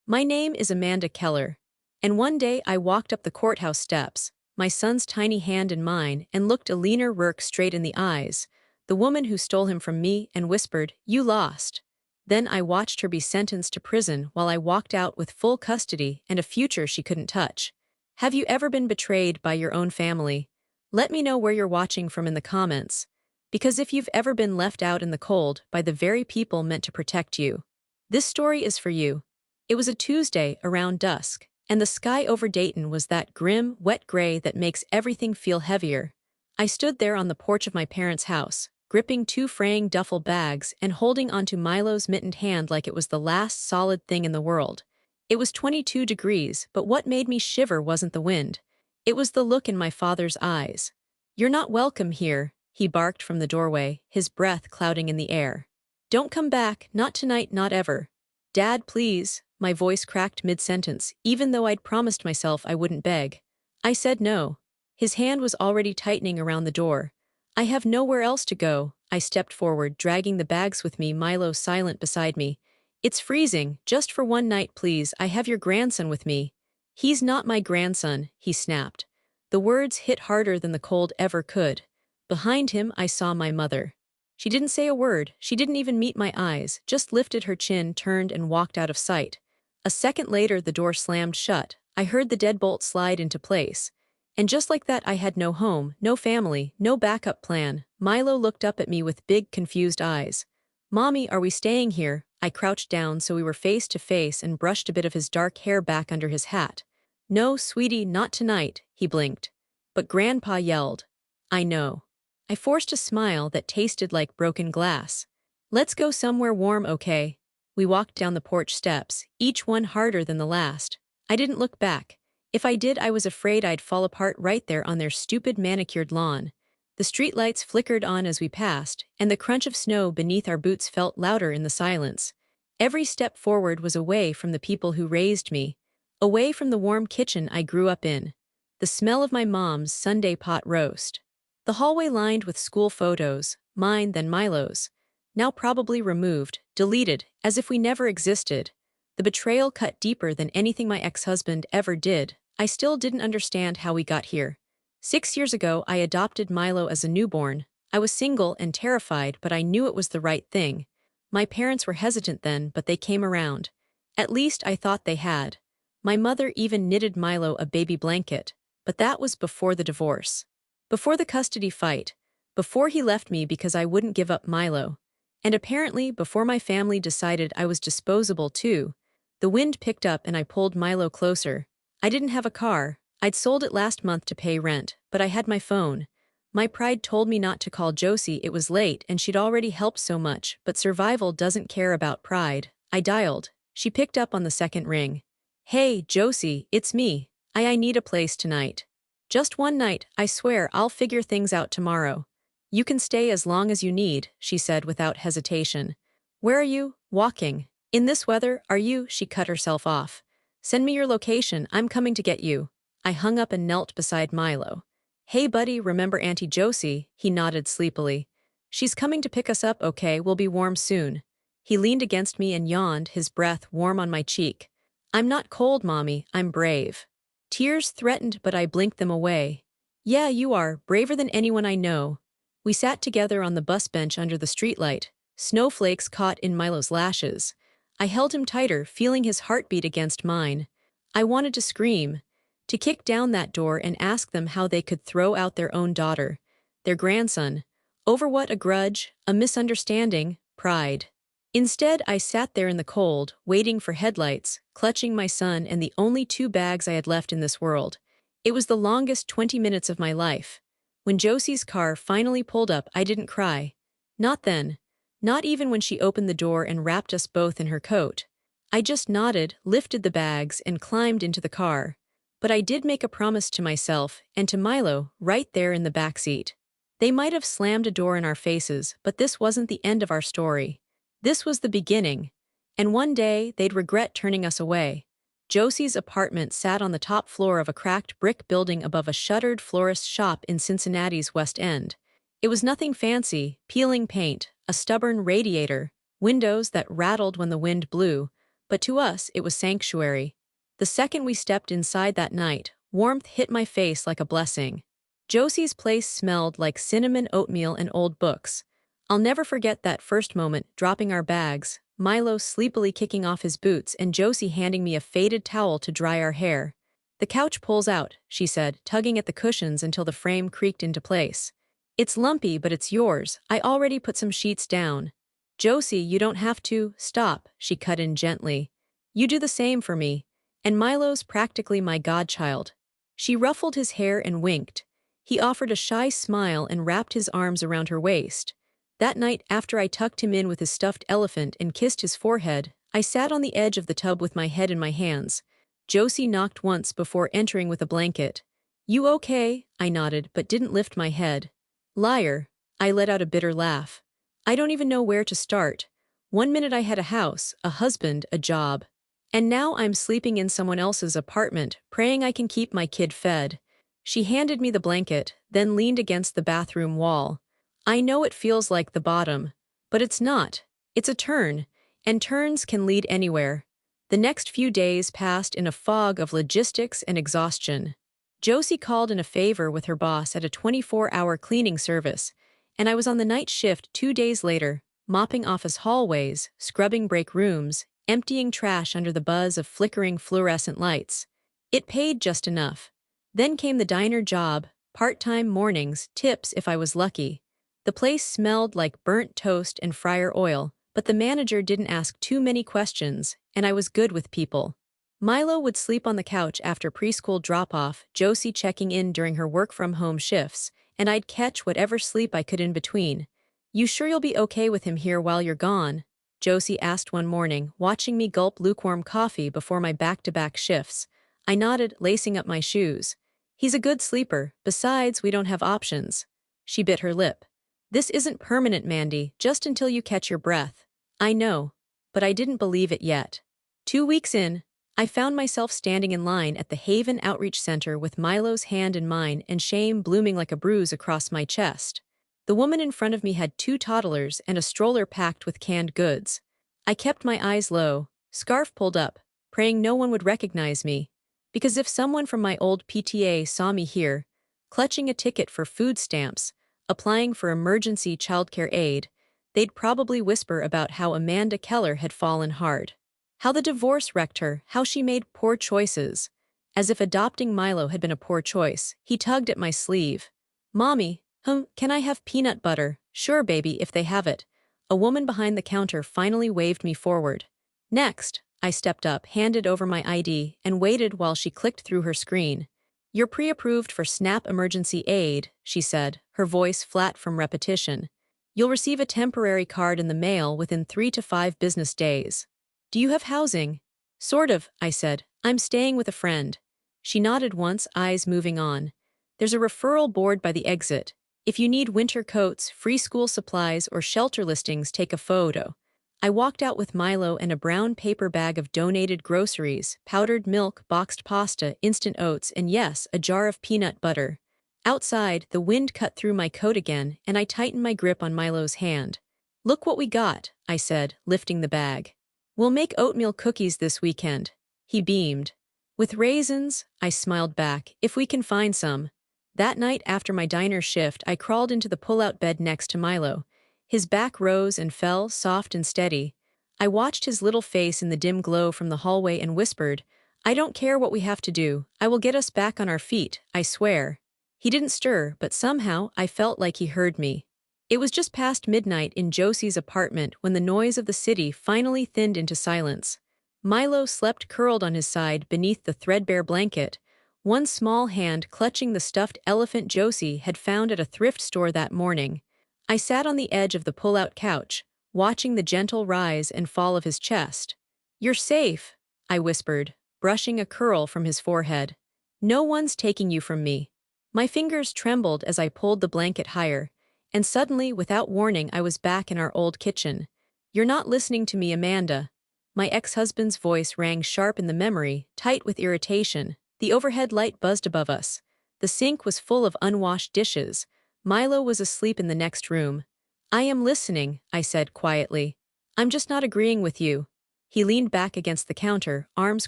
My name is Amanda Keller, and one day I walked up the courthouse steps, my son's tiny hand in mine, and looked Alina Rourke straight in the eyes, the woman who stole him from me, and whispered, "You lost." Then I watched her be sentenced to prison while I walked out with full custody and a future she couldn't touch. Have you ever been betrayed by your own family? Let me know where you're watching from in the comments, because if you've ever been left out in the cold by the very people meant to protect you, this story is for you. It was a Tuesday around dusk, and the sky over Dayton was that grim, wet gray that makes everything feel heavier. I stood there on the porch of my parents' house, gripping two fraying duffel bags and holding onto Milo's mittened hand like it was the last solid thing in the world. It was 22 degrees, but what made me shiver wasn't the wind. It was the look in my father's eyes. "You're not welcome here," he barked from the doorway, his breath clouding in the air. "Don't come back, not tonight, not ever." "Dad, please," my voice cracked mid-sentence, even though I'd promised myself I wouldn't beg. I said no. His hand was already tightening around the door. "I have nowhere else to go." I stepped forward, dragging the bags with me, Milo silent beside me. "It's freezing, just for one night please, I have your grandson with me." "He's not my grandson," he snapped. The words hit harder than the cold ever could. Behind him I saw my mother. She didn't say a word, she didn't even meet my eyes, just lifted her chin, turned and walked out of sight. A second later the door slammed shut, I heard the deadbolt slide into place. And just like that I had no home, no family, no backup plan. Milo looked up at me with big, confused eyes. "Mommy, are we staying here?" I crouched down so we were face to face and brushed a bit of his dark hair back under his hat. "No, sweetie, not tonight," he blinked. But Grandpa yelled. "I know." I forced a smile that tasted like broken glass. "Let's go somewhere warm, okay?" We walked down the porch steps, each one harder than the last. I didn't look back. If I did, I was afraid I'd fall apart right there on their stupid manicured lawn. The streetlights flickered on as we passed, and the crunch of snow beneath our boots felt louder in the silence. Every step forward was away from the people who raised me, away from the warm kitchen I grew up in, the smell of my mom's Sunday pot roast. The hallway lined with school photos, mine then Milo's, now probably removed, deleted, as if we never existed. The betrayal cut deeper than anything my ex-husband ever did. I still didn't understand how we got here. 6 years ago, I adopted Milo as a newborn. I was single and terrified, but I knew it was the right thing. My parents were hesitant then, but they came around. At least I thought they had. My mother even knitted Milo a baby blanket, but that was before the divorce. Before the custody fight, before he left me because I wouldn't give up Milo, and apparently before my family decided I was disposable too. The wind picked up and I pulled Milo closer. I didn't have a car. I'd sold it last month to pay rent, but I had my phone. My pride told me not to call Josie, it was late and she'd already helped so much, but survival doesn't care about pride. I dialed. She picked up on the second ring. "Hey, Josie, it's me. I need a place tonight." "Just one night, I swear I'll figure things out tomorrow." "You can stay as long as you need," she said without hesitation. "Where are you?" "Walking." "In this weather, are you?" She cut herself off. "Send me your location, I'm coming to get you." I hung up and knelt beside Milo. "Hey buddy, remember Auntie Josie?" He nodded sleepily. "She's coming to pick us up, okay? We'll be warm soon." He leaned against me and yawned, his breath warm on my cheek. "I'm not cold, Mommy, I'm brave." Tears threatened, but I blinked them away. "Yeah, you are, braver than anyone I know." We sat together on the bus bench under the streetlight, snowflakes caught in Milo's lashes. I held him tighter, feeling his heartbeat against mine. I wanted to scream, to kick down that door and ask them how they could throw out their own daughter, their grandson. Over what? A grudge, a misunderstanding, pride. Instead, I sat there in the cold, waiting for headlights, clutching my son and the only 2 bags I had left in this world. It was the longest 20 minutes of my life. When Josie's car finally pulled up, I didn't cry. Not then. Not even when she opened the door and wrapped us both in her coat. I just nodded, lifted the bags, and climbed into the car. But I did make a promise to myself, and to Milo, right there in the back seat. They might have slammed a door in our faces, but this wasn't the end of our story. This was the beginning. And one day, they'd regret turning us away. Josie's apartment sat on the top floor of a cracked brick building above a shuttered florist's shop in Cincinnati's West End. It was nothing fancy, peeling paint, a stubborn radiator, windows that rattled when the wind blew, but to us it was sanctuary. The second we stepped inside that night, warmth hit my face like a blessing. Josie's place smelled like cinnamon oatmeal and old books. I'll never forget that first moment, dropping our bags, Milo sleepily kicking off his boots and Josie handing me a faded towel to dry our hair. "The couch pulls out," she said, tugging at the cushions until the frame creaked into place. "It's lumpy, but it's yours. I already put some sheets down." "Josie, you don't have to." "Stop," she cut in gently. "You do the same for me. And Milo's practically my godchild." She ruffled his hair and winked. He offered a shy smile and wrapped his arms around her waist. That night, after I tucked him in with his stuffed elephant and kissed his forehead, I sat on the edge of the tub with my head in my hands. Josie knocked once before entering with a blanket. "You okay?" I nodded, but didn't lift my head. "Liar." I let out a bitter laugh. "I don't even know where to start. One minute I had a house, a husband, a job. And now I'm sleeping in someone else's apartment, praying I can keep my kid fed." She handed me the blanket, then leaned against the bathroom wall. "I know it feels like the bottom. But it's not. It's a turn. And turns can lead anywhere." The next few days passed in a fog of logistics and exhaustion. Josie called in a favor with her boss at a 24-hour cleaning service, and I was on the night shift 2 days later, mopping office hallways, scrubbing break rooms, emptying trash under the buzz of flickering fluorescent lights. It paid just enough. Then came the diner job, part-time mornings, tips if I was lucky. The place smelled like burnt toast and fryer oil, but the manager didn't ask too many questions, and I was good with people. Milo would sleep on the couch after preschool drop-off, Josie checking in during her work-from-home shifts, and I'd catch whatever sleep I could in between. "You sure you'll be okay with him here while you're gone?" Josie asked one morning, watching me gulp lukewarm coffee before my back-to-back shifts. I nodded, lacing up my shoes. "He's a good sleeper. Besides, we don't have options." She bit her lip. "This isn't permanent, Mandy, just until you catch your breath." I know, but I didn't believe it yet. 2 weeks in, I found myself standing in line at the Haven Outreach Center with Milo's hand in mine and shame blooming like a bruise across my chest. The woman in front of me had 2 toddlers and a stroller packed with canned goods. I kept my eyes low, scarf pulled up, praying no one would recognize me. Because if someone from my old PTA saw me here, clutching a ticket for food stamps, applying for emergency childcare aid, they'd probably whisper about how Amanda Keller had fallen hard. How the divorce wrecked her, how she made poor choices. As if adopting Milo had been a poor choice, he tugged at my sleeve. "Mommy, can I have peanut butter?" "Sure, baby, if they have it." A woman behind the counter finally waved me forward. "Next." I stepped up, handed over my ID, and waited while she clicked through her screen. "You're pre-approved for SNAP emergency aid," she said, her voice flat from repetition. "You'll receive a temporary card in the mail within 3 to 5 business days." "Do you have housing?" "Sort of," I said. "I'm staying with a friend." She nodded once, eyes moving on. "There's a referral board by the exit. If you need winter coats, free school supplies, or shelter listings, take a photo." I walked out with Milo and a brown paper bag of donated groceries, powdered milk, boxed pasta, instant oats, and yes, a jar of peanut butter. Outside, the wind cut through my coat again, and I tightened my grip on Milo's hand. "Look what we got," I said, lifting the bag. "We'll make oatmeal cookies this weekend." He beamed. "With raisins?" I smiled back, "if we can find some." That night after my diner shift, I crawled into the pull-out bed next to Milo. His back rose and fell, soft and steady. I watched his little face in the dim glow from the hallway and whispered, "I don't care what we have to do. I will get us back on our feet, I swear." He didn't stir, but somehow I felt like he heard me. It was just past midnight in Josie's apartment when the noise of the city finally thinned into silence. Milo slept curled on his side beneath the threadbare blanket, one small hand clutching the stuffed elephant Josie had found at a thrift store that morning. I sat on the edge of the pull-out couch, watching the gentle rise and fall of his chest. "You're safe," I whispered, brushing a curl from his forehead. "No one's taking you from me." My fingers trembled as I pulled the blanket higher, and suddenly, without warning, I was back in our old kitchen. "You're not listening to me, Amanda." My ex-husband's voice rang sharp in the memory, tight with irritation. The overhead light buzzed above us. The sink was full of unwashed dishes. Milo was asleep in the next room. "I am listening," I said quietly. "I'm just not agreeing with you." He leaned back against the counter, arms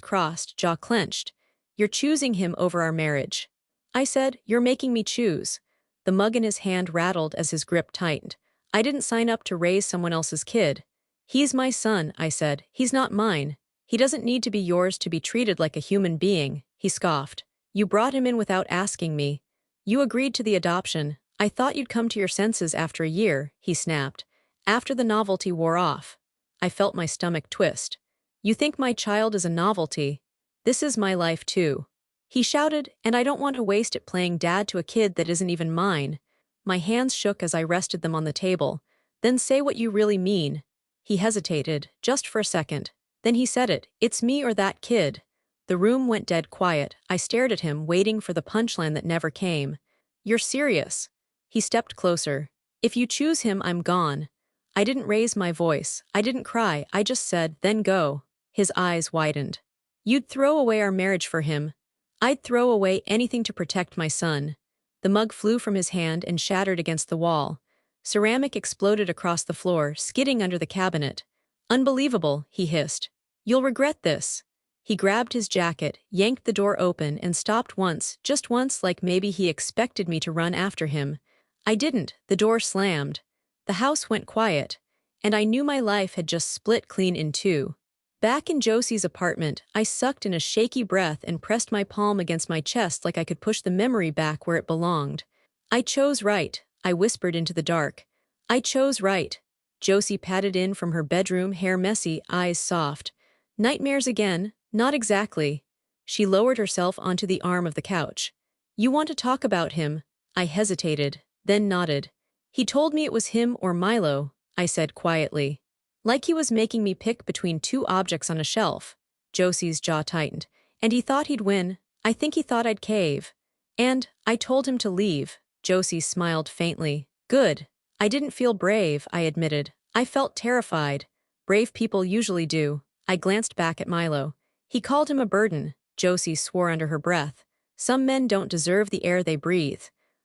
crossed, jaw clenched. You're choosing him over our marriage. I said, you're making me choose. The mug in his hand rattled as his grip tightened. I didn't sign up to raise someone else's kid. He's my son, I said. He's not mine. He doesn't need to be yours to be treated like a human being, he scoffed. You brought him in without asking me. You agreed to the adoption. I thought you'd come to your senses after a year, he snapped. After the novelty wore off. I felt my stomach twist. You think my child is a novelty? This is my life too. He shouted, and I don't want to waste it playing dad to a kid that isn't even mine. My hands shook as I rested them on the table. Then say what you really mean. He hesitated, just for a second. Then he said it, it's me or that kid. The room went dead quiet. I stared at him, waiting for the punchline that never came. You're serious. He stepped closer. If you choose him, I'm gone. I didn't raise my voice. I didn't cry. I just said, then go. His eyes widened. You'd throw away our marriage for him. I'd throw away anything to protect my son. The mug flew from his hand and shattered against the wall. Ceramic exploded across the floor, skidding under the cabinet. Unbelievable, he hissed. You'll regret this. He grabbed his jacket, yanked the door open, and stopped once, just once, like maybe he expected me to run after him. I didn't. The door slammed. The house went quiet, and I knew my life had just split clean in two. Back in Josie's apartment, I sucked in a shaky breath and pressed my palm against my chest like I could push the memory back where it belonged. I chose right, I whispered into the dark. I chose right. Josie padded in from her bedroom, hair messy, eyes soft. Nightmares again? Not exactly. She lowered herself onto the arm of the couch. You want to talk about him? I hesitated, then nodded. He told me it was him or Milo, I said quietly. Like he was making me pick between two objects on a shelf. Josie's jaw tightened. And he thought he'd win. I think he thought I'd cave. And I told him to leave. Josie smiled faintly. Good. I didn't feel brave, I admitted. I felt terrified. Brave people usually do. I glanced back at Milo. He called him a burden. Josie swore under her breath. Some men don't deserve the air they breathe.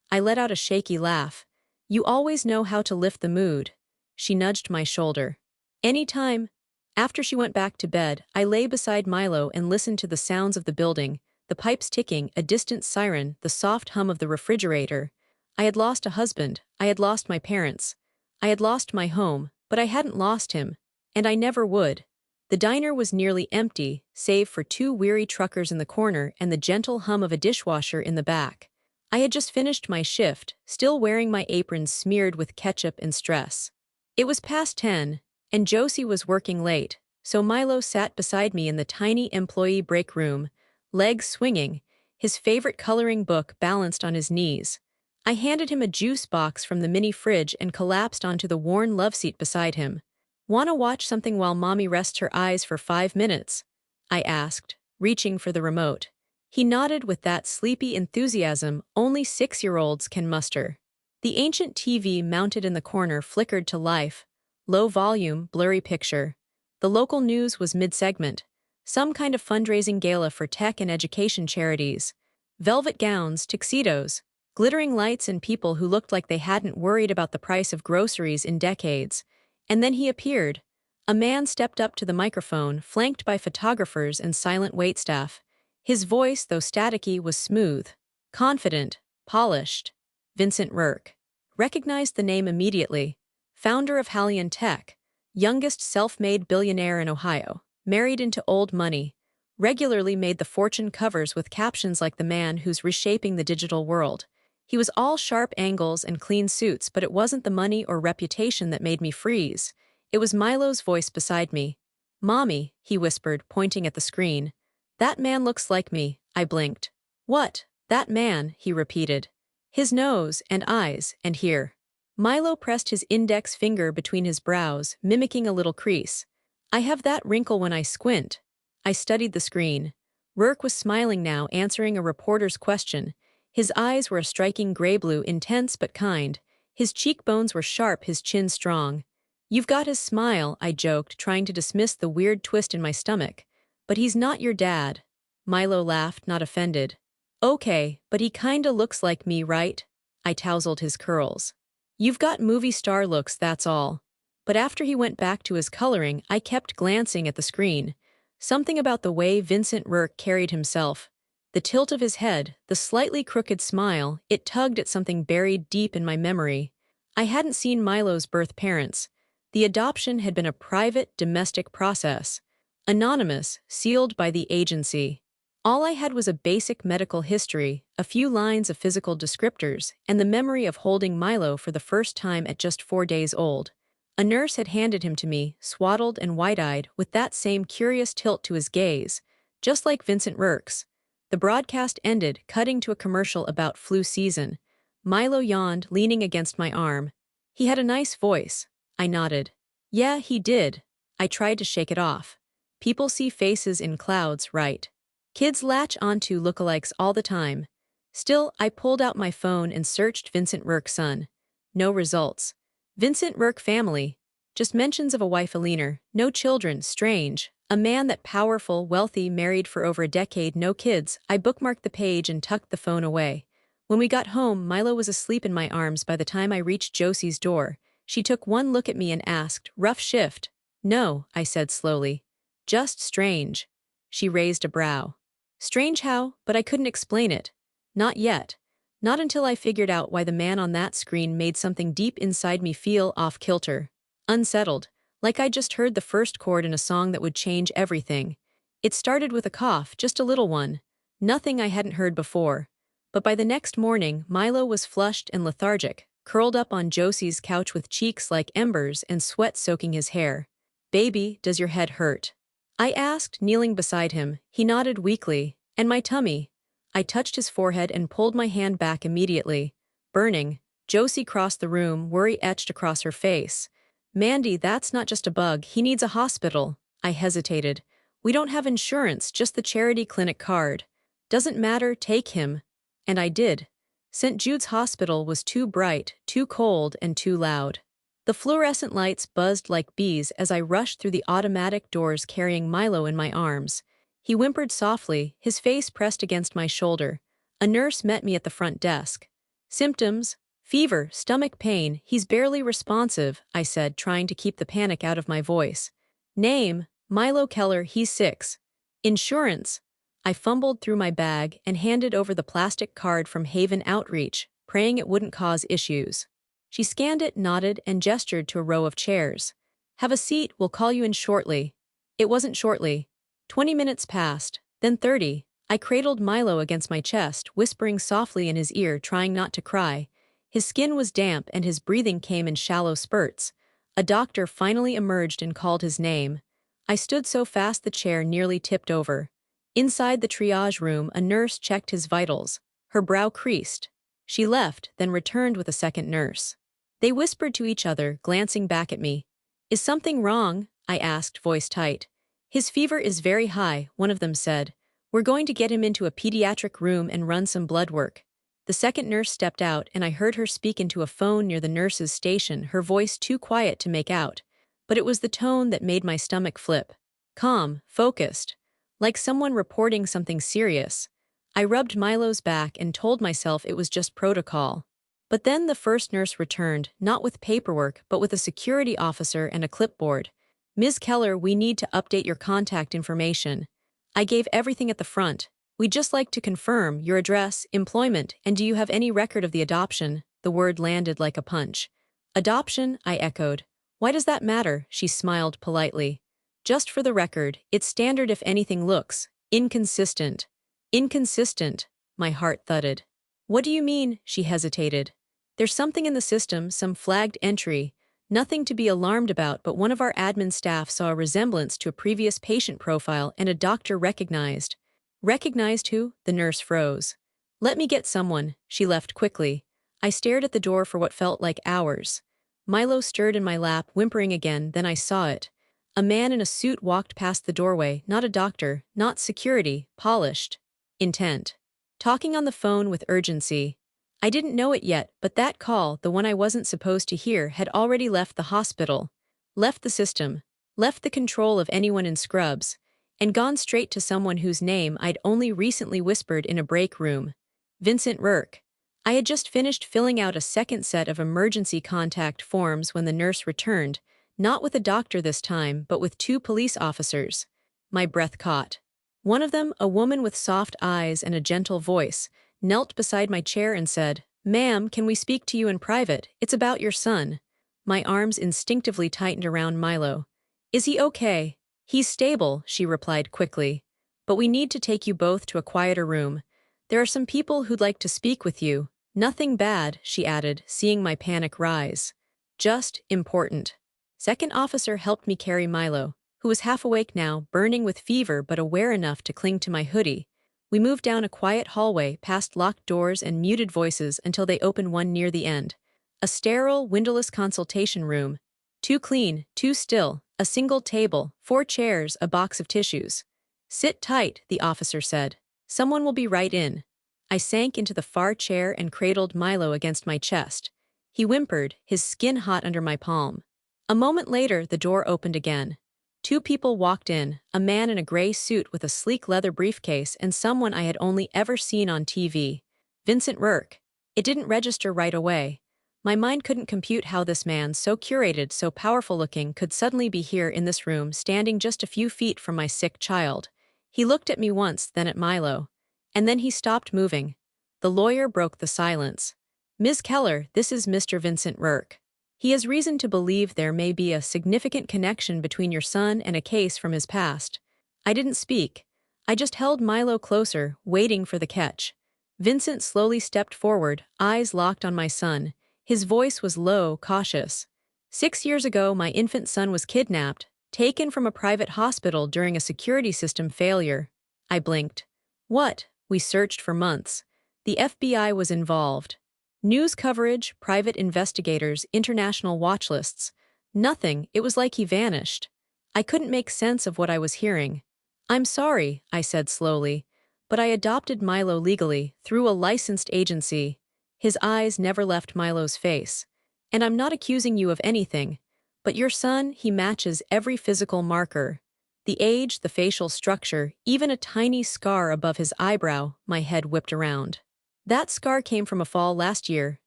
I let out a shaky laugh. You always know how to lift the mood. She nudged my shoulder. Anytime. After she went back to bed, I lay beside Milo and listened to the sounds of the building, the pipes ticking, a distant siren, the soft hum of the refrigerator. I had lost a husband. I had lost my parents. I had lost my home, but I hadn't lost him. And I never would. The diner was nearly empty, save for two weary truckers in the corner and the gentle hum of a dishwasher in the back. I had just finished my shift, still wearing my apron smeared with ketchup and stress. It was past 10, and Josie was working late, so Milo sat beside me in the tiny employee break room, legs swinging, his favorite coloring book balanced on his knees. I handed him a juice box from the mini fridge and collapsed onto the worn love seat beside him. "Wanna watch something while Mommy rests her eyes for 5 minutes?" I asked, reaching for the remote. He nodded with that sleepy enthusiasm only 6-year-olds can muster. The ancient TV mounted in the corner flickered to life. Low volume, blurry picture. The local news was mid-segment. Some kind of fundraising gala for tech and education charities. Velvet gowns, tuxedos, glittering lights and people who looked like they hadn't worried about the price of groceries in decades. And then he appeared. A man stepped up to the microphone, flanked by photographers and silent waitstaff. His voice, though staticky, was smooth, confident, polished. Vincent Rourke. Recognized the name immediately. Founder of Hallion Tech. Youngest self-made billionaire in Ohio. Married into old money. Regularly made the Fortune covers with captions like the man who's reshaping the digital world. He was all sharp angles and clean suits, but it wasn't the money or reputation that made me freeze. It was Milo's voice beside me. "Mommy," he whispered, pointing at the screen. "That man looks like me," I blinked. "What? That man," he repeated. "His nose, and eyes, and here." Milo pressed his index finger between his brows, mimicking a little crease. "I have that wrinkle when I squint." I studied the screen. Rourke was smiling now, answering a reporter's question. His eyes were a striking gray-blue, intense but kind. His cheekbones were sharp, his chin strong. "You've got his smile," I joked, trying to dismiss the weird twist in my stomach. "But he's not your dad." Milo laughed, not offended. "Okay, but he kinda looks like me, right?" I tousled his curls. "You've got movie star looks, that's all." but after he went back to his coloring, I kept glancing at the screen. Something about the way Vincent Rourke carried himself, the tilt of his head, the slightly crooked smile, it tugged at something buried deep in my memory. I hadn't seen Milo's birth parents. The adoption had been a private, domestic process. Anonymous, sealed by the agency. All I had was a basic medical history, a few lines of physical descriptors, and the memory of holding Milo for the first time at just 4 days old. A nurse had handed him to me, swaddled and wide-eyed, with that same curious tilt to his gaze, just like Vincent Rourke's. The broadcast ended, cutting to a commercial about flu season. Milo yawned, leaning against my arm. He had a nice voice. I nodded. Yeah, he did. I tried to shake it off. People see faces in clouds, right? Kids latch onto lookalikes all the time. Still, I pulled out my phone and searched Vincent Rourke's son. No results. Vincent Rourke family. Just mentions of a wife Alina, no children, strange. A man that powerful, wealthy, married for over a decade, no kids. I bookmarked the page and tucked the phone away. When we got home, Milo was asleep in my arms by the time I reached Josie's door. She took one look at me and asked, "Rough shift?" "No," I said slowly. "Just strange." She raised a brow. Strange how, but I couldn't explain it. Not yet. Not until I figured out why the man on that screen made something deep inside me feel off-kilter. Unsettled. Like I'd just heard the first chord in a song that would change everything. It started with a cough, just a little one. Nothing I hadn't heard before. But by the next morning, Milo was flushed and lethargic, curled up on Josie's couch with cheeks like embers and sweat soaking his hair. "Baby, does your head hurt?" I asked, kneeling beside him. He nodded weakly. "And my tummy?" I touched his forehead and pulled my hand back immediately. "Burning." Josie crossed the room, worry etched across her face. "Mandy, that's not just a bug, he needs a hospital." I hesitated. "We don't have insurance, just the charity clinic card." "Doesn't matter, take him." And I did. St. Jude's Hospital was too bright, too cold, and too loud. The fluorescent lights buzzed like bees as I rushed through the automatic doors carrying Milo in my arms. He whimpered softly, his face pressed against my shoulder. A nurse met me at the front desk. "Symptoms? Fever, stomach pain, he's barely responsive," I said, trying to keep the panic out of my voice. "Name? Milo Keller, he's 6. Insurance?" I fumbled through my bag and handed over the plastic card from Haven Outreach, praying it wouldn't cause issues. She scanned it, nodded, and gestured to a row of chairs. "Have a seat, we'll call you in shortly." It wasn't shortly. 20 minutes passed, then 30. I cradled Milo against my chest, whispering softly in his ear, trying not to cry. His skin was damp and his breathing came in shallow spurts. A doctor finally emerged and called his name. I stood so fast the chair nearly tipped over. Inside the triage room, a nurse checked his vitals. Her brow creased. She left, then returned with a second nurse. They whispered to each other, glancing back at me. "Is something wrong?" I asked, voice tight. "His fever is very high," one of them said. "We're going to get him into a pediatric room and run some blood work." The second nurse stepped out and I heard her speak into a phone near the nurse's station, her voice too quiet to make out. But it was the tone that made my stomach flip. Calm, focused. Like someone reporting something serious. I rubbed Milo's back and told myself it was just protocol. But then the first nurse returned, not with paperwork, but with a security officer and a clipboard. "Ms. Keller, we need to update your contact information." I gave everything at the front. "We'd just like to confirm your address, employment, and do you have any record of the adoption?" The word landed like a punch. "Adoption?" I echoed. "Why does that matter?" She smiled politely. "Just for the record, it's standard if anything looks inconsistent." "Inconsistent?" My heart thudded. "What do you mean?" She hesitated. "There's something in the system, some flagged entry. Nothing to be alarmed about, but one of our admin staff saw a resemblance to a previous patient profile and a doctor recognized." "Recognized who?" The nurse froze. "Let me get someone." She left quickly. I stared at the door for what felt like hours. Milo stirred in my lap, whimpering again, then I saw it. A man in a suit walked past the doorway, not a doctor, not security, polished. Intent. Talking on the phone with urgency. I didn't know it yet, but that call, the one I wasn't supposed to hear, had already left the hospital. Left the system. Left the control of anyone in scrubs. And gone straight to someone whose name I'd only recently whispered in a break room. Vincent Rourke. I had just finished filling out a second set of emergency contact forms when the nurse returned, Not with a doctor this time, but with two police officers. My breath caught. One of them, a woman with soft eyes and a gentle voice, knelt beside my chair and said, "Ma'am, can we speak to you in private? It's about your son." My arms instinctively tightened around Milo. "Is he okay?" "He's stable," she replied quickly. "But we need to take you both to a quieter room. There are some people who'd like to speak with you." "Nothing bad," she added, seeing my panic rise. "Just important." Second officer helped me carry Milo, who was half awake now, burning with fever but aware enough to cling to my hoodie. We moved down a quiet hallway, past locked doors and muted voices until they opened one near the end. A sterile, windowless consultation room. Too clean, too still, a single table, 4 chairs, a box of tissues. "Sit tight," the officer said. "Someone will be right in." I sank into the far chair and cradled Milo against my chest. He whimpered, his skin hot under my palm. A moment later, the door opened again. 2 people walked in, a man in a gray suit with a sleek leather briefcase and someone I had only ever seen on TV. Vincent Rourke. It didn't register right away. My mind couldn't compute how this man, so curated, so powerful-looking, could suddenly be here in this room, standing just a few feet from my sick child. He looked at me once, then at Milo. And then he stopped moving. The lawyer broke the silence. "Ms. Keller, this is Mr. Vincent Rourke. He has reason to believe there may be a significant connection between your son and a case from his past." I didn't speak. I just held Milo closer, waiting for the catch. Vincent slowly stepped forward, eyes locked on my son. His voice was low, cautious. "6 years ago, my infant son was kidnapped, taken from a private hospital during a security system failure." I blinked. "What?" "We searched for months. The FBI was involved. News coverage, private investigators, international watch lists. Nothing, it was like he vanished." I couldn't make sense of what I was hearing. "I'm sorry," I said slowly, "but I adopted Milo legally, through a licensed agency." His eyes never left Milo's face. "And I'm not accusing you of anything. But your son, he matches every physical marker. The age, the facial structure, even a tiny scar above his eyebrow." My head whipped around. "That scar came from a fall last year."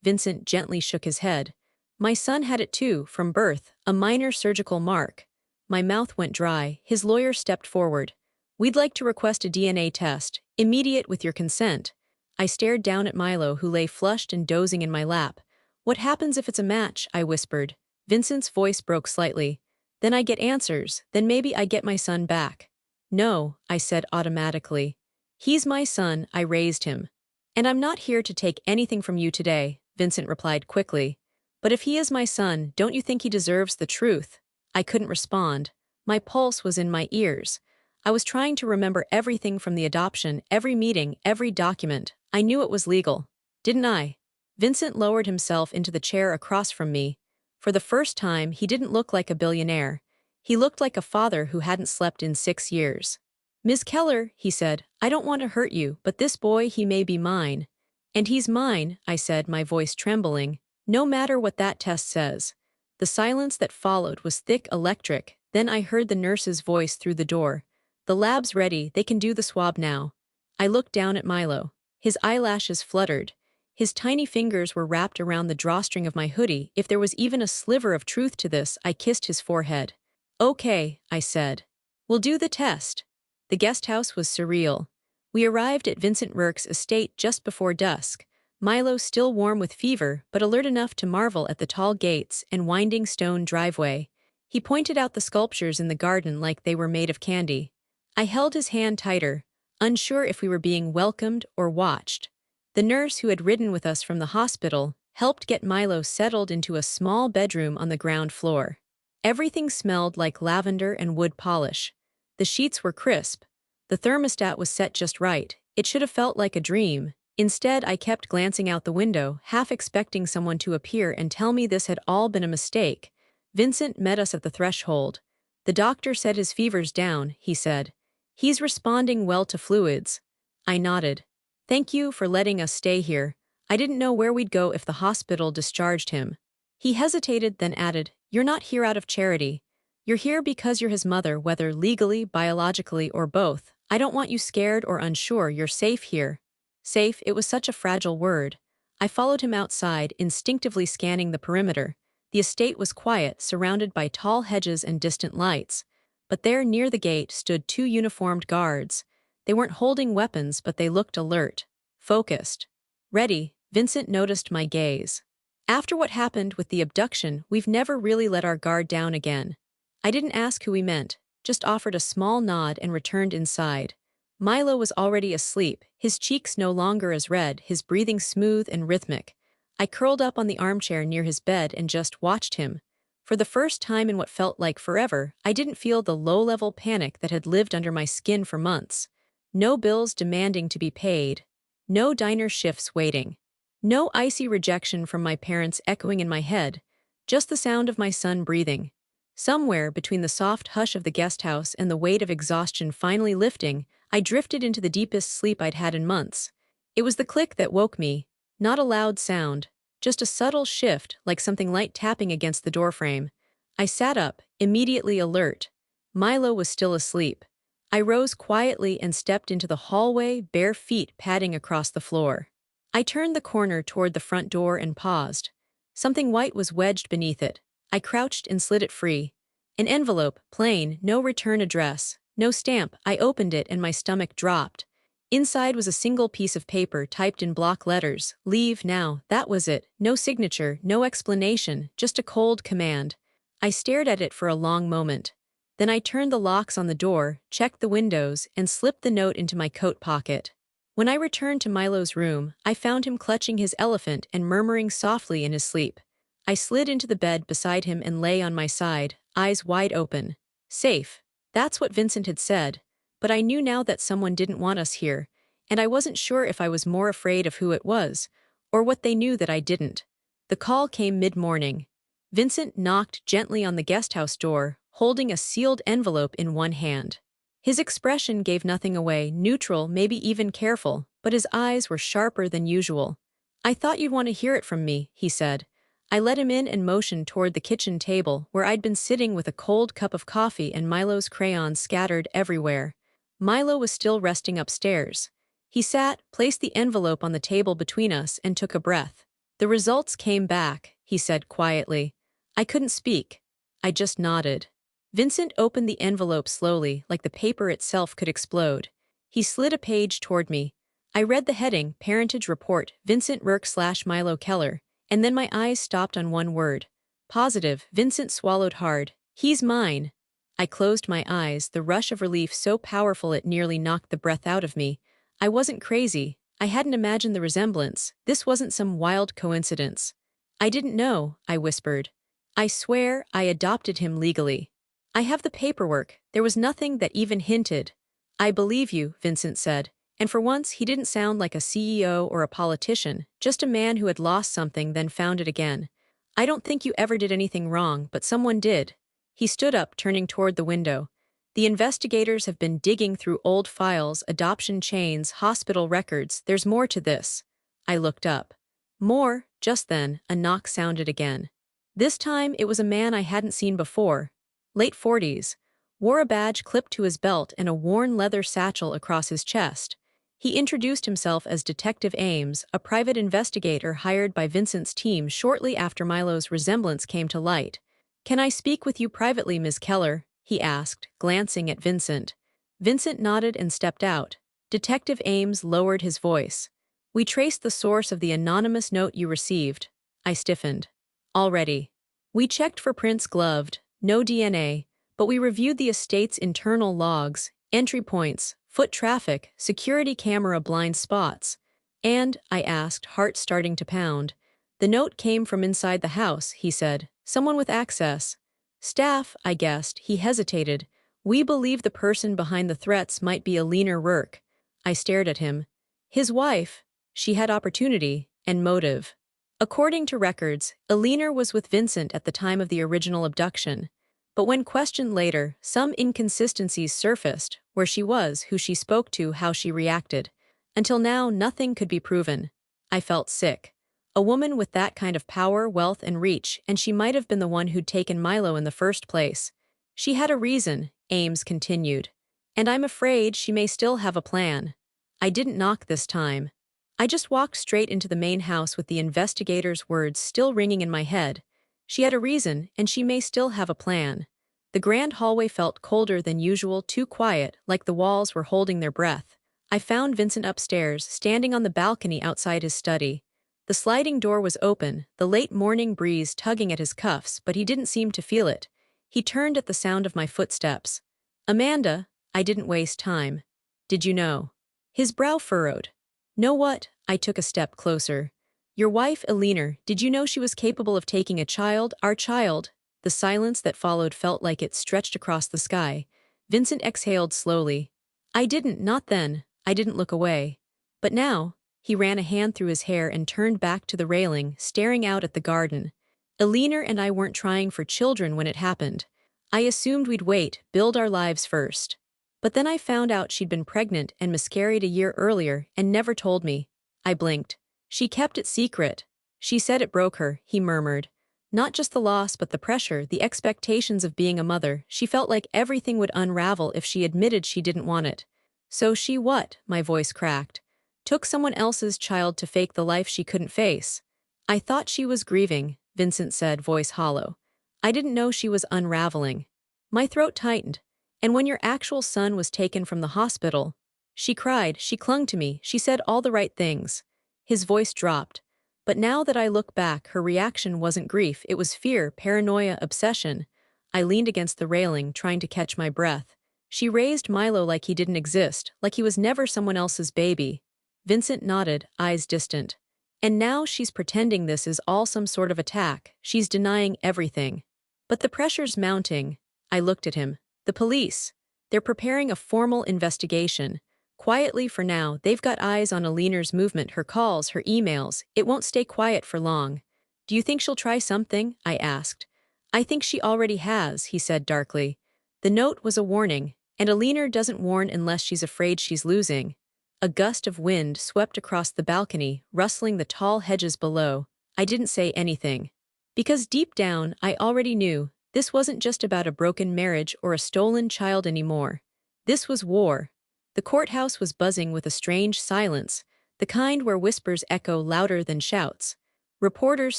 Vincent gently shook his head. "My son had it too, from birth, a minor surgical mark." My mouth went dry. His lawyer stepped forward. "We'd like to request a DNA test, immediate with your consent." I stared down at Milo, who lay flushed and dozing in my lap. "What happens if it's a match?" I whispered. Vincent's voice broke slightly. "Then I get answers, then maybe I get my son back." "No," I said automatically. "He's my son, I raised him. And I'm not here to take anything from you today," Vincent replied quickly. "But if he is my son, don't you think he deserves the truth?" I couldn't respond. My pulse was in my ears. I was trying to remember everything from the adoption, every meeting, every document. I knew it was legal. Didn't I? Vincent lowered himself into the chair across from me. For the first time, he didn't look like a billionaire. He looked like a father who hadn't slept in 6 years. "Ms. Keller," he said, "I don't want to hurt you, but this boy, he may be mine." "And he's mine," I said, my voice trembling, "no matter what that test says." The silence that followed was thick, electric. Then I heard the nurse's voice through the door. "The lab's ready, they can do the swab now." I looked down at Milo. His eyelashes fluttered. His tiny fingers were wrapped around the drawstring of my hoodie. If there was even a sliver of truth to this, I kissed his forehead. "Okay," I said. "We'll do the test." The guest house was surreal. We arrived at Vincent Rourke's estate just before dusk. Milo still warm with fever, but alert enough to marvel at the tall gates and winding stone driveway. He pointed out the sculptures in the garden like they were made of candy. I held his hand tighter, unsure if we were being welcomed or watched. The nurse who had ridden with us from the hospital helped get Milo settled into a small bedroom on the ground floor. Everything smelled like lavender and wood polish. The sheets were crisp. The thermostat was set just right. It should have felt like a dream. Instead, I kept glancing out the window, half expecting someone to appear and tell me this had all been a mistake. Vincent met us at the threshold. "The doctor said his fever's down," he said. "He's responding well to fluids." I nodded. "Thank you for letting us stay here. I didn't know where we'd go if the hospital discharged him." He hesitated, then added, "You're not here out of charity. You're here because you're his mother, whether legally, biologically, or both. I don't want you scared or unsure. You're safe here." Safe, it was such a fragile word. I followed him outside, instinctively scanning the perimeter. The estate was quiet, surrounded by tall hedges and distant lights. But there, near the gate, stood two uniformed guards. They weren't holding weapons, but they looked alert, focused, ready. Vincent noticed my gaze. After what happened with the abduction, we've never really let our guard down again. I didn't ask who he meant, just offered a small nod and returned inside. Milo was already asleep, his cheeks no longer as red, his breathing smooth and rhythmic. I curled up on the armchair near his bed and just watched him. For the first time in what felt like forever, I didn't feel the low-level panic that had lived under my skin for months. No bills demanding to be paid. No diner shifts waiting. No icy rejection from my parents echoing in my head. Just the sound of my son breathing. Somewhere between the soft hush of the guest house and the weight of exhaustion finally lifting, I drifted into the deepest sleep I'd had in months. It was the click that woke me, not a loud sound, just a subtle shift like something light tapping against the doorframe. I sat up, immediately alert. Milo was still asleep. I rose quietly and stepped into the hallway, bare feet padding across the floor. I turned the corner toward the front door and paused. Something white was wedged beneath it. I crouched and slid it free. An envelope, plain, no return address, no stamp. I opened it and my stomach dropped. Inside was a single piece of paper typed in block letters. Leave now. That was it. No signature, no explanation, just a cold command. I stared at it for a long moment. Then I turned the locks on the door, checked the windows, and slipped the note into my coat pocket. When I returned to Milo's room, I found him clutching his elephant and murmuring softly in his sleep. I slid into the bed beside him and lay on my side, eyes wide open. Safe. That's what Vincent had said. But I knew now that someone didn't want us here, and I wasn't sure if I was more afraid of who it was, or what they knew that I didn't. The call came mid-morning. Vincent knocked gently on the guesthouse door, holding a sealed envelope in one hand. His expression gave nothing away, neutral, maybe even careful, but his eyes were sharper than usual. I thought you'd want to hear it from me, he said. I let him in and motioned toward the kitchen table, where I'd been sitting with a cold cup of coffee and Milo's crayons scattered everywhere. Milo was still resting upstairs. He sat, placed the envelope on the table between us, and took a breath. The results came back, he said quietly. I couldn't speak. I just nodded. Vincent opened the envelope slowly, like the paper itself could explode. He slid a page toward me. I read the heading, Parentage Report, Vincent Rourke/Milo Keller, and then my eyes stopped on one word. Positive. Vincent swallowed hard. He's mine. I closed my eyes, the rush of relief so powerful it nearly knocked the breath out of me. I wasn't crazy. I hadn't imagined the resemblance. This wasn't some wild coincidence. I didn't know, I whispered. I swear I adopted him legally. I have the paperwork. There was nothing that even hinted. I believe you, Vincent said, and for once he didn't sound like a CEO or a politician, just a man who had lost something then found it again. I don't think you ever did anything wrong, but someone did. He stood up, turning toward the window. The investigators have been digging through old files, adoption chains, hospital records. There's more to this. I looked up. More. Just then, a knock sounded again. This time it was a man I hadn't seen before. Late 40s, wore a badge clipped to his belt and a worn leather satchel across his chest. He introduced himself as Detective Ames, a private investigator hired by Vincent's team shortly after Milo's resemblance came to light. Can I speak with you privately, Ms. Keller? He asked, glancing at Vincent. Vincent nodded and stepped out. Detective Ames lowered his voice. We traced the source of the anonymous note you received. I stiffened. Already. We checked for prints gloved. No DNA, but we reviewed the estate's internal logs, entry points, foot traffic, security camera blind spots. And, I asked, heart starting to pound. The note came from inside the house, he said. Someone with access. Staff, I guessed. He hesitated. We believe the person behind the threats might be Alina Rourke. I stared at him. His wife. She had opportunity and motive. According to records, Alina was with Vincent at the time of the original abduction. But when questioned later, some inconsistencies surfaced, where she was, who she spoke to, how she reacted. Until now, nothing could be proven. I felt sick. A woman with that kind of power, wealth, and reach, and she might have been the one who'd taken Milo in the first place. She had a reason, Ames continued. And I'm afraid she may still have a plan. I didn't knock this time. I just walked straight into the main house with the investigator's words still ringing in my head. She had a reason, and she may still have a plan. The grand hallway felt colder than usual, too quiet, like the walls were holding their breath. I found Vincent upstairs, standing on the balcony outside his study. The sliding door was open, the late morning breeze tugging at his cuffs, but he didn't seem to feel it. He turned at the sound of my footsteps. "Amanda," I didn't waste time. "Did you know?" His brow furrowed. "Know what?" I took a step closer. "Your wife, Eleanor, did you know she was capable of taking a child, our child?" The silence that followed felt like it stretched across the sky. Vincent exhaled slowly. "I didn't, not then." I didn't look away. But now, he ran a hand through his hair and turned back to the railing, staring out at the garden. "Eleanor and I weren't trying for children when it happened. I assumed we'd wait, build our lives first. But then I found out she'd been pregnant and miscarried a year earlier and never told me." I blinked. "She kept it secret." "She said it broke her," he murmured. "Not just the loss but the pressure, the expectations of being a mother. She felt like everything would unravel if she admitted she didn't want it." "So she what?" My voice cracked. "Took someone else's child to fake the life she couldn't face." "I thought she was grieving," Vincent said, voice hollow. "I didn't know she was unraveling." My throat tightened. "And when your actual son was taken from the hospital?" "She cried, she clung to me, she said all the right things." His voice dropped. But now that I look back, her reaction wasn't grief, it was fear, paranoia, obsession. I leaned against the railing, trying to catch my breath. "She raised Milo like he didn't exist, like he was never someone else's baby." Vincent nodded, eyes distant. "And now she's pretending this is all some sort of attack. She's denying everything." "But the pressure's mounting." I looked at him. "The police. They're preparing a formal investigation. Quietly for now, they've got eyes on Eleanor's movement, her calls, her emails. It won't stay quiet for long." "Do you think she'll try something?" I asked. "I think she already has," he said darkly. "The note was a warning, and Eleanor doesn't warn unless she's afraid she's losing." A gust of wind swept across the balcony, rustling the tall hedges below. I didn't say anything. Because deep down, I already knew, this wasn't just about a broken marriage or a stolen child anymore. This was war. The courthouse was buzzing with a strange silence, the kind where whispers echo louder than shouts. Reporters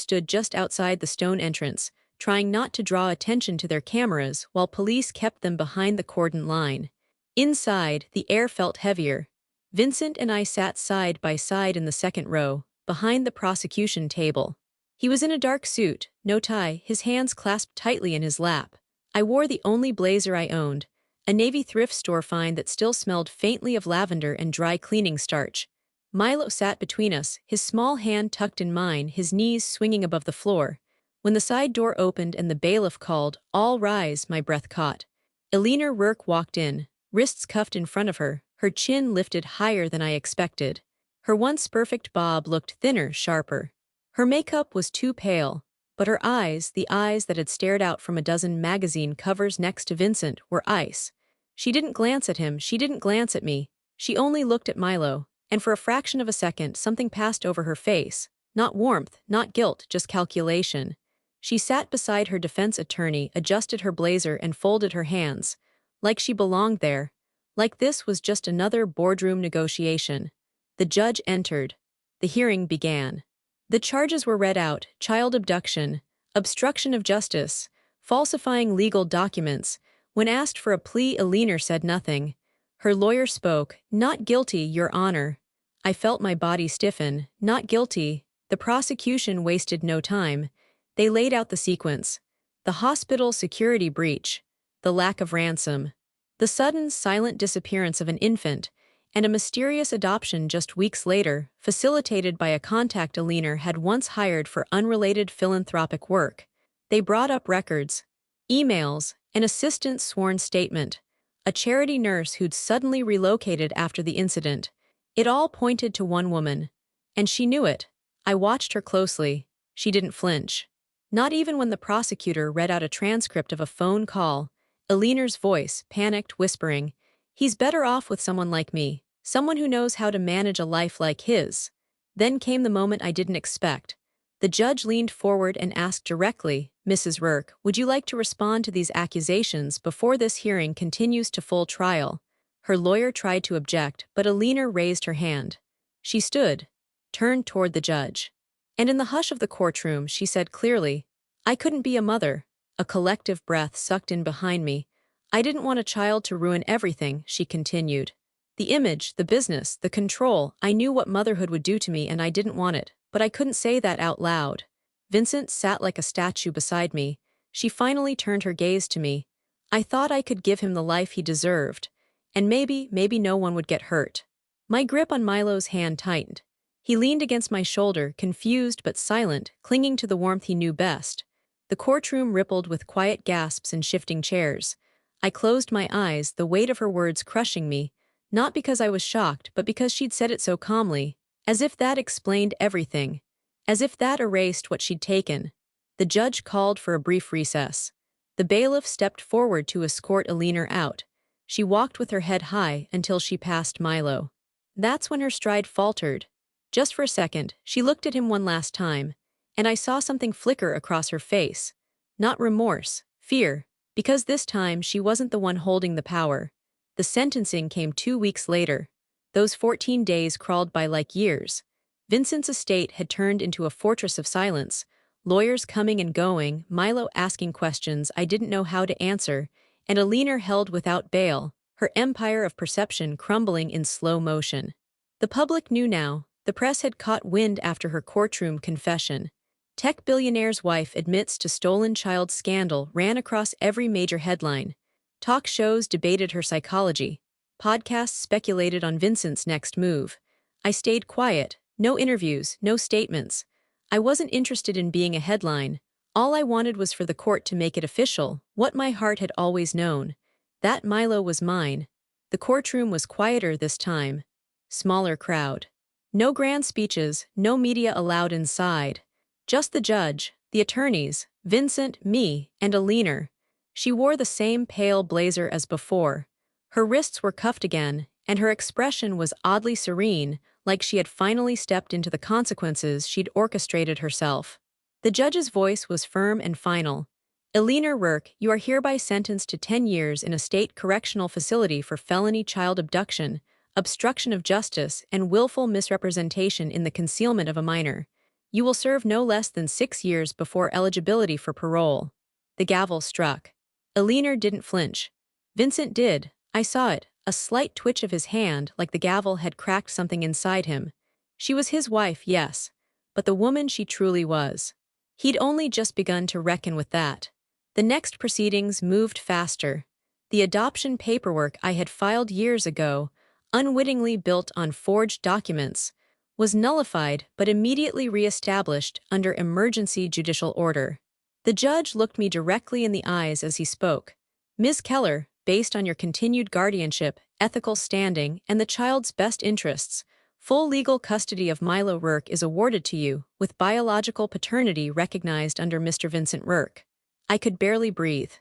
stood just outside the stone entrance, trying not to draw attention to their cameras while police kept them behind the cordon line. Inside, the air felt heavier. Vincent and I sat side by side in the second row, behind the prosecution table. He was in a dark suit, no tie, his hands clasped tightly in his lap. I wore the only blazer I owned, a Navy thrift store find that still smelled faintly of lavender and dry cleaning starch. Milo sat between us, his small hand tucked in mine, his knees swinging above the floor. When the side door opened and the bailiff called, "All rise," my breath caught. Eleanor Rourke walked in, wrists cuffed in front of her, her chin lifted higher than I expected. Her once perfect bob looked thinner, sharper. Her makeup was too pale, but her eyes, the eyes that had stared out from a dozen magazine covers next to Vincent, were ice. She didn't glance at him, she didn't glance at me. She only looked at Milo, and for a fraction of a second something passed over her face. Not warmth, not guilt, just calculation. She sat beside her defense attorney, adjusted her blazer and folded her hands. Like she belonged there. Like this was just another boardroom negotiation. The judge entered. The hearing began. The charges were read out: child abduction, obstruction of justice, falsifying legal documents. When asked for a plea, Eleanor said nothing. Her lawyer spoke. "Not guilty, Your Honor." I felt my body stiffen. Not guilty. The prosecution wasted no time. They laid out the sequence. The hospital security breach. The lack of ransom. The sudden, silent disappearance of an infant, and a mysterious adoption just weeks later, facilitated by a contact Eleanor had once hired for unrelated philanthropic work. They brought up records, emails, an assistant's sworn statement, a charity nurse who'd suddenly relocated after the incident. It all pointed to one woman. And she knew it. I watched her closely. She didn't flinch. Not even when the prosecutor read out a transcript of a phone call. Eleanor's voice, panicked, whispering, "He's better off with someone like me, someone who knows how to manage a life like his." Then came the moment I didn't expect. The judge leaned forward and asked directly, "Mrs. Rourke, would you like to respond to these accusations before this hearing continues to full trial?" Her lawyer tried to object, but Eleanor raised her hand. She stood, turned toward the judge. And in the hush of the courtroom, she said clearly, I couldn't be a mother. A collective breath sucked in behind me. I didn't want a child to ruin everything, she continued. The image, the business, the control, I knew what motherhood would do to me and I didn't want it, but I couldn't say that out loud. Vincent sat like a statue beside me. She finally turned her gaze to me. I thought I could give him the life he deserved. And maybe no one would get hurt. My grip on Milo's hand tightened. He leaned against my shoulder, confused but silent, clinging to the warmth he knew best. The courtroom rippled with quiet gasps and shifting chairs. I closed my eyes, the weight of her words crushing me, not because I was shocked, but because she'd said it so calmly, as if that explained everything, as if that erased what she'd taken. The judge called for a brief recess. The bailiff stepped forward to escort Alina out. She walked with her head high until she passed Milo. That's when her stride faltered. Just for a second, she looked at him one last time, and I saw something flicker across her face. Not remorse, fear, because this time she wasn't the one holding the power. The sentencing came 2 weeks later. Those 14 days crawled by like years. Vincent's estate had turned into a fortress of silence, lawyers coming and going, Milo asking questions I didn't know how to answer, and Alina held without bail, her empire of perception crumbling in slow motion. The public knew now. The press had caught wind after her courtroom confession. Tech billionaire's wife admits to stolen child scandal ran across every major headline. Talk shows debated her psychology. Podcasts speculated on Vincent's next move. I stayed quiet, no interviews, no statements. I wasn't interested in being a headline. All I wanted was for the court to make it official, what my heart had always known. That Milo was mine. The courtroom was quieter this time. Smaller crowd. No grand speeches, no media allowed inside. Just the judge, the attorneys, Vincent, me, and Alina. She wore the same pale blazer as before. Her wrists were cuffed again, and her expression was oddly serene, like she had finally stepped into the consequences she'd orchestrated herself. The judge's voice was firm and final. Alina Rourke, you are hereby sentenced to 10 years in a state correctional facility for felony child abduction, obstruction of justice, and willful misrepresentation in the concealment of a minor. You will serve no less than 6 years before eligibility for parole. The gavel struck. Alina didn't flinch. Vincent did. I saw it, a slight twitch of his hand like the gavel had cracked something inside him. She was his wife, yes, but the woman she truly was. He'd only just begun to reckon with that. The next proceedings moved faster. The adoption paperwork I had filed years ago, unwittingly built on forged documents, was nullified but immediately re-established under emergency judicial order. The judge looked me directly in the eyes as he spoke. Ms. Keller, based on your continued guardianship, ethical standing, and the child's best interests, full legal custody of Milo Rourke is awarded to you, with biological paternity recognized under Mr. Vincent Rourke. I could barely breathe.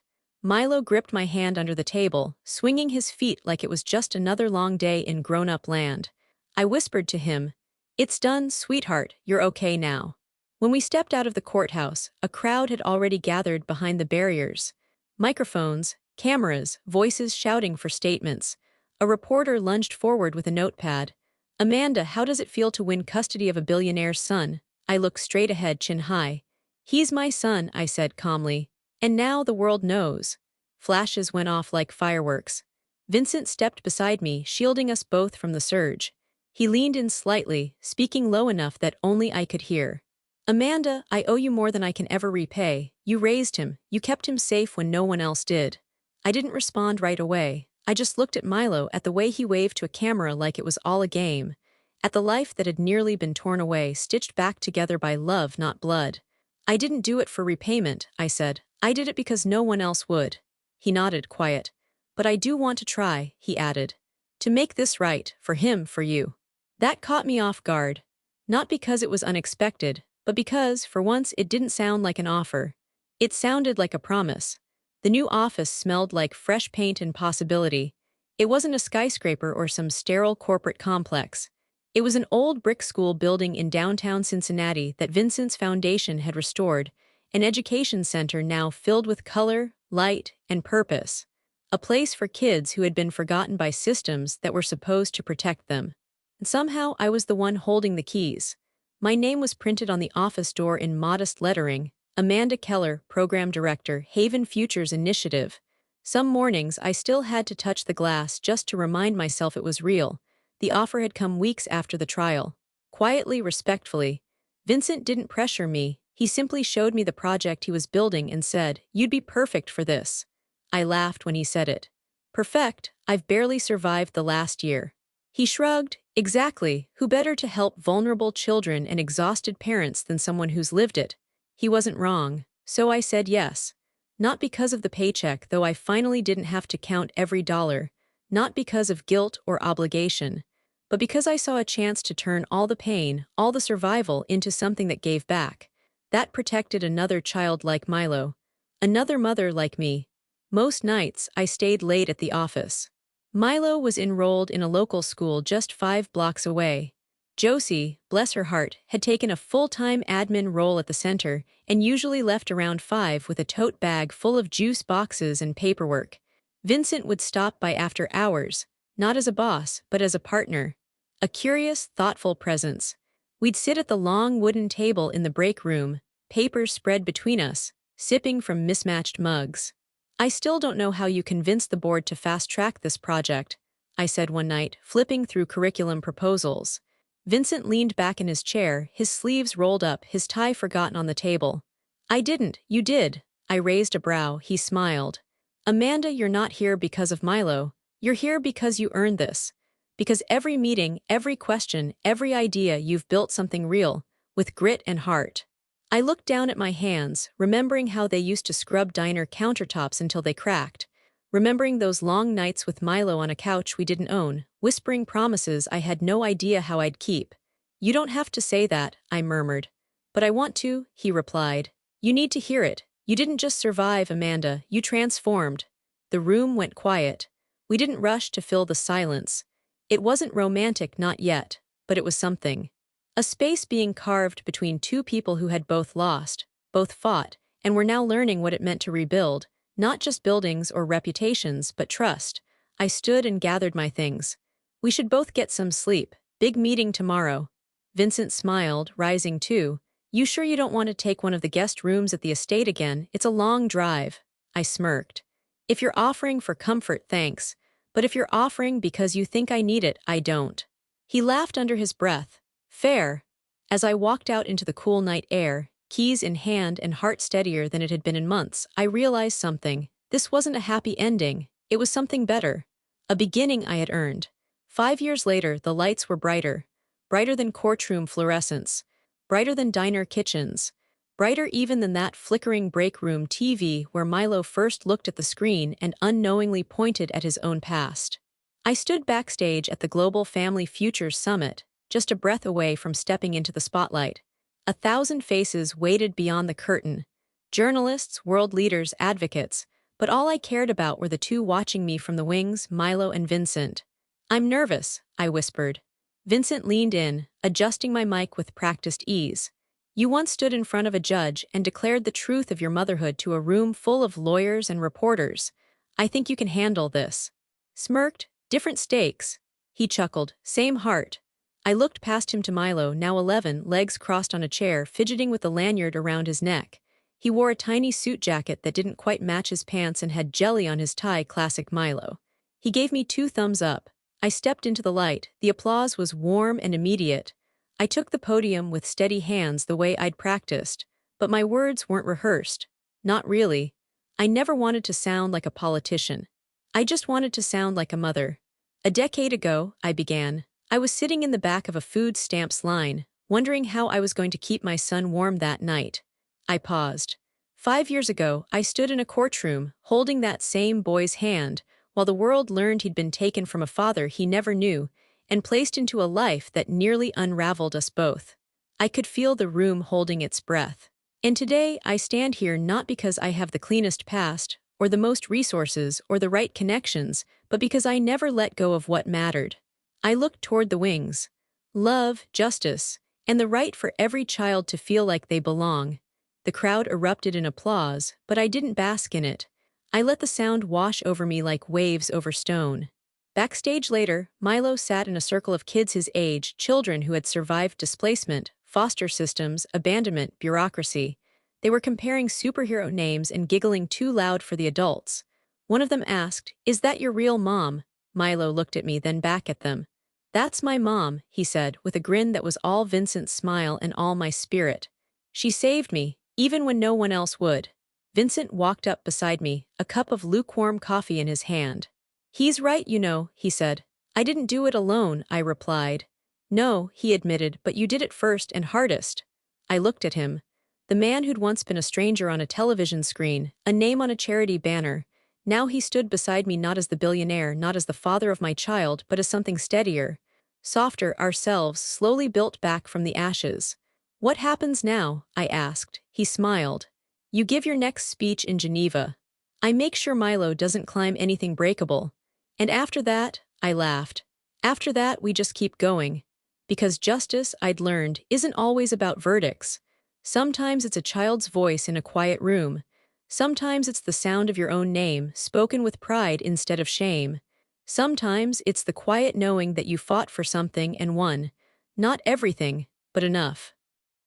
Milo gripped my hand under the table, swinging his feet like it was just another long day in grown-up land. I whispered to him, "It's done, sweetheart, you're okay now." When we stepped out of the courthouse, a crowd had already gathered behind the barriers. Microphones, cameras, voices shouting for statements. A reporter lunged forward with a notepad. "Amanda, how does it feel to win custody of a billionaire's son?" I looked straight ahead, chin high. "He's my son," I said calmly. "And now the world knows." Flashes went off like fireworks. Vincent stepped beside me, shielding us both from the surge. He leaned in slightly, speaking low enough that only I could hear. "Amanda, I owe you more than I can ever repay. You raised him, you kept him safe when no one else did." I didn't respond right away. I just looked at Milo, at the way he waved to a camera like it was all a game, at the life that had nearly been torn away, stitched back together by love, not blood. "I didn't do it for repayment," I said. "I did it because no one else would." He nodded, quiet. "But I do want to try," he added. "To make this right, for him, for you." That caught me off guard. Not because it was unexpected, but because, for once, it didn't sound like an offer. It sounded like a promise. The new office smelled like fresh paint and possibility. It wasn't a skyscraper or some sterile corporate complex. It was an old brick school building in downtown Cincinnati that Vincent's foundation had restored, an education center now filled with color, light, and purpose. A place for kids who had been forgotten by systems that were supposed to protect them. And somehow I was the one holding the keys. My name was printed on the office door in modest lettering, Amanda Keller, Program Director, Haven Futures Initiative. Some mornings I still had to touch the glass just to remind myself it was real. The offer had come weeks after the trial. Quietly, respectfully. Vincent didn't pressure me, he simply showed me the project he was building and said, "You'd be perfect for this." I laughed when he said it. "Perfect? I've barely survived the last year." He shrugged. "Exactly, who better to help vulnerable children and exhausted parents than someone who's lived it?" He wasn't wrong, so I said yes. Not because of the paycheck, though I finally didn't have to count every dollar, not because of guilt or obligation, but because I saw a chance to turn all the pain, all the survival into something that gave back. That protected another child like Milo, another mother like me. Most nights, I stayed late at the office. Milo was enrolled in a local school just 5 blocks away. Josie, bless her heart, had taken a full-time admin role at the center and usually left around 5 with a tote bag full of juice boxes and paperwork. Vincent would stop by after hours, not as a boss, but as a partner. A curious, thoughtful presence. We'd sit at the long wooden table in the break room, papers spread between us, sipping from mismatched mugs. "I still don't know how you convinced the board to fast-track this project," I said one night, flipping through curriculum proposals. Vincent leaned back in his chair, his sleeves rolled up, his tie forgotten on the table. "I didn't, you did." I raised a brow, he smiled. "Amanda, you're not here because of Milo. You're here because you earned this. Because every meeting, every question, every idea you've built something real, with grit and heart." I looked down at my hands, remembering how they used to scrub diner countertops until they cracked, remembering those long nights with Milo on a couch we didn't own, whispering promises I had no idea how I'd keep. "You don't have to say that," I murmured. "But I want to," he replied. "You need to hear it. You didn't just survive, Amanda, you transformed." The room went quiet. We didn't rush to fill the silence. It wasn't romantic, not yet, but it was something. A space being carved between two people who had both lost, both fought, and were now learning what it meant to rebuild, not just buildings or reputations, but trust. I stood and gathered my things. "We should both get some sleep. Big meeting tomorrow." Vincent smiled, rising too. "You sure you don't want to take one of the guest rooms at the estate again? It's a long drive." I smirked. "If you're offering for comfort, thanks. But if you're offering because you think I need it, I don't." He laughed under his breath. "Fair." As I walked out into the cool night air, keys in hand and heart steadier than it had been in months, I realized something. This wasn't a happy ending, it was something better. A beginning I had earned. 5 years later, the lights were brighter. Brighter than courtroom fluorescence. Brighter than diner kitchens. Brighter even than that flickering break room TV where Milo first looked at the screen and unknowingly pointed at his own past. I stood backstage at the Global Family Futures Summit, just a breath away from stepping into the spotlight. 1,000 faces waited beyond the curtain. Journalists, world leaders, advocates, but all I cared about were the two watching me from the wings, Milo and Vincent. "I'm nervous," I whispered. Vincent leaned in, adjusting my mic with practiced ease. "You once stood in front of a judge and declared the truth of your motherhood to a room full of lawyers and reporters. I think you can handle this." Smirked. "Different stakes." He chuckled. "Same heart." I looked past him to Milo, now 11, legs crossed on a chair, fidgeting with the lanyard around his neck. He wore a tiny suit jacket that didn't quite match his pants and had jelly on his tie, classic Milo. He gave me 2 thumbs up. I stepped into the light. The applause was warm and immediate. I took the podium with steady hands the way I'd practiced, but my words weren't rehearsed. Not really. I never wanted to sound like a politician. I just wanted to sound like a mother. "A decade ago," I began, "I was sitting in the back of a food stamps line, wondering how I was going to keep my son warm that night." I paused. 5 years ago, I stood in a courtroom, holding that same boy's hand, while the world learned he'd been taken from a father he never knew, and placed into a life that nearly unraveled us both. I could feel the room holding its breath. And today, I stand here not because I have the cleanest past, or the most resources, or the right connections, but because I never let go of what mattered. I looked toward the wings. Love, justice, and the right for every child to feel like they belong. The crowd erupted in applause, but I didn't bask in it. I let the sound wash over me like waves over stone. Backstage later, Milo sat in a circle of kids his age, children who had survived displacement, foster systems, abandonment, bureaucracy. They were comparing superhero names and giggling too loud for the adults. One of them asked, "Is that your real mom?" Milo looked at me, then back at them. "That's my mom," he said, with a grin that was all Vincent's smile and all my spirit. "She saved me, even when no one else would." Vincent walked up beside me, a cup of lukewarm coffee in his hand. "He's right, you know," he said. "I didn't do it alone," I replied. "No," he admitted, "but you did it first and hardest." I looked at him. The man who'd once been a stranger on a television screen, a name on a charity banner. Now he stood beside me not as the billionaire, not as the father of my child, but as something steadier, softer, ourselves, slowly built back from the ashes. "What happens now?" I asked. He smiled. "You give your next speech in Geneva. I make sure Milo doesn't climb anything breakable. And after that," I laughed, "after that we just keep going. Because justice, I'd learned, isn't always about verdicts. Sometimes it's a child's voice in a quiet room. Sometimes it's the sound of your own name, spoken with pride instead of shame. Sometimes it's the quiet knowing that you fought for something and won. Not everything, but enough."